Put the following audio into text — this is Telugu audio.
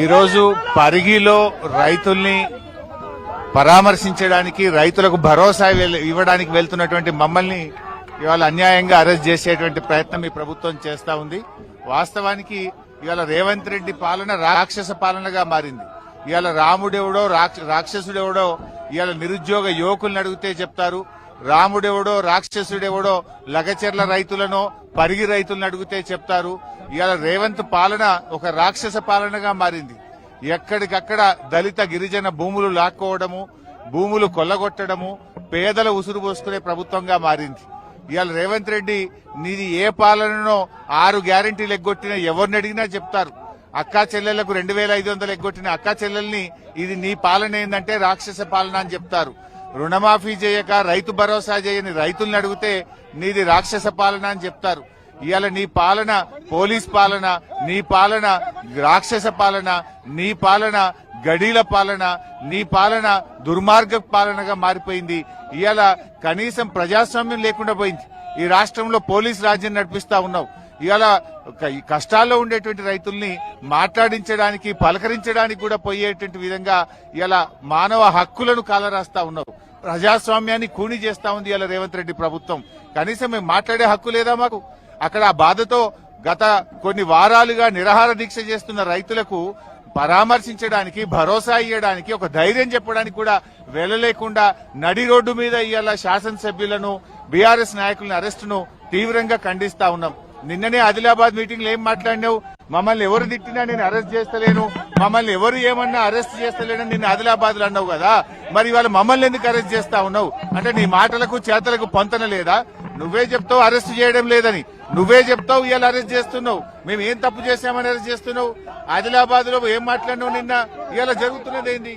ఈరోజు పరిగిలో రైతుల్ని పరామర్శించడానికి రైతులకు భరోసా ఇవ్వడానికి వెళ్తున్నటువంటి మమ్మల్ని ఇవాళ అన్యాయంగా అరెస్ట్ చేసేటువంటి ప్రయత్నం ఈ ప్రభుత్వం చేస్తా ఉంది. వాస్తవానికి ఇవాళ రేవంత్ రెడ్డి పాలన రాక్షస పాలనగా మారింది. ఇవాళ రాముడెవడో రాక్షసుడెవడో ఇవాళ నిరుద్యోగ యువకుల్ని అడిగితే చెప్తారు. రాముడెవడో రాక్షసుడెవడో లగచెర్ల రైతులను పరిగి రైతులను అడిగితే చెప్తారు. ఇవాళ రేవంత్ పాలన ఒక రాక్షస పాలనగా మారింది. ఎక్కడికక్కడ దళిత గిరిజన భూములు లాక్కోవడము, భూములు కొల్లగొట్టడము, పేదల ఉసురు పోసుకునే ప్రభుత్వంగా మారింది. ఇవాళ రేవంత్ రెడ్డి నీది ఏ పాలననో 6 గ్యారెంటీలు ఎగ్గొట్టిన ఎవరిని అడిగినా చెప్తారు. అక్కా చెల్లెళ్లకు 2500 ఎగ్గొట్టిన అక్కా చెల్లెల్ని ఇది నీ పాలన ఏందంటే రాక్షస పాలన అని చెప్తారు. రుణమాఫీ చేయక రైతు భరోసా చేయని రైతుల్ని అడిగితే నీది రాక్షస పాలన అని చెప్తారు. ఇవాళ నీ పాలన పోలీస్ పాలన, నీ పాలన రాక్షస పాలన, నీ పాలన గడీల పాలన, నీ పాలన దుర్మార్గ పాలనగా మారిపోయింది. ఇవాళ కనీసం ప్రజాస్వామ్యం లేకుండా పోయింది. ఈ రాష్ట్రంలో పోలీస్ రాజ్యం నడిపిస్తా ఉన్నావు. ఇవాళ కష్టాల్లో ఉండేటువంటి రైతుల్ని మాట్లాడించడానికి, పలకరించడానికి కూడా పోయేటువంటి విధంగా ఇవాళ మానవ హక్కులను కాలరాస్తా ఉన్నావు. ప్రజాస్వామ్యాన్ని కూని చేస్తా ఉంది ఇవాళ రేవంత్ రెడ్డి ప్రభుత్వం. కనీసం మేము మాట్లాడే హక్కు లేదా మాకు? అక్కడ ఆ బాధతో గత కొన్ని వారాలుగా నిరాహార దీక్ష చేస్తున్న రైతులకు పరామర్శించడానికి, భరోసా ఇవ్వడానికి, ఒక ధైర్యం చెప్పడానికి కూడా వెళ్లలేకుండా నడి రోడ్డు మీద ఇవాళ శాసనసభ్యులను, బీఆర్ఎస్ నాయకులను అరెస్టును తీవ్రంగా ఖండిస్తా ఉన్నాం. నిన్ననే ఆదిలాబాద్ మీటింగ్ లో ఏం మాట్లాడినావు? మమ్మల్ని ఎవరు తిట్టినా నేను అరెస్ట్ చేస్తలేను, మమ్మల్ని ఎవరు ఏమన్నా అరెస్ట్ చేస్తలేను నిన్ను ఆదిలాబాద్ లో అన్నావు కదా. మరి ఇవాళ మమ్మల్ని ఎందుకు అరెస్ట్ చేస్తా ఉన్నావు? అంటే నీ మాటలకు చేతలకు పొంతన లేదా? నువ్వే చెప్తావు అరెస్ట్ చేయడం లేదని, నువ్వే చెప్తావు ఇవాళ అరెస్ట్ చేస్తున్నావు. మేము ఏం తప్పు చేశామని అరెస్ట్ చేస్తున్నావు? ఆదిలాబాద్ లో ఏం మాట్లాడినావు నిన్న? ఇవాళ జరుగుతున్నది ఏంది?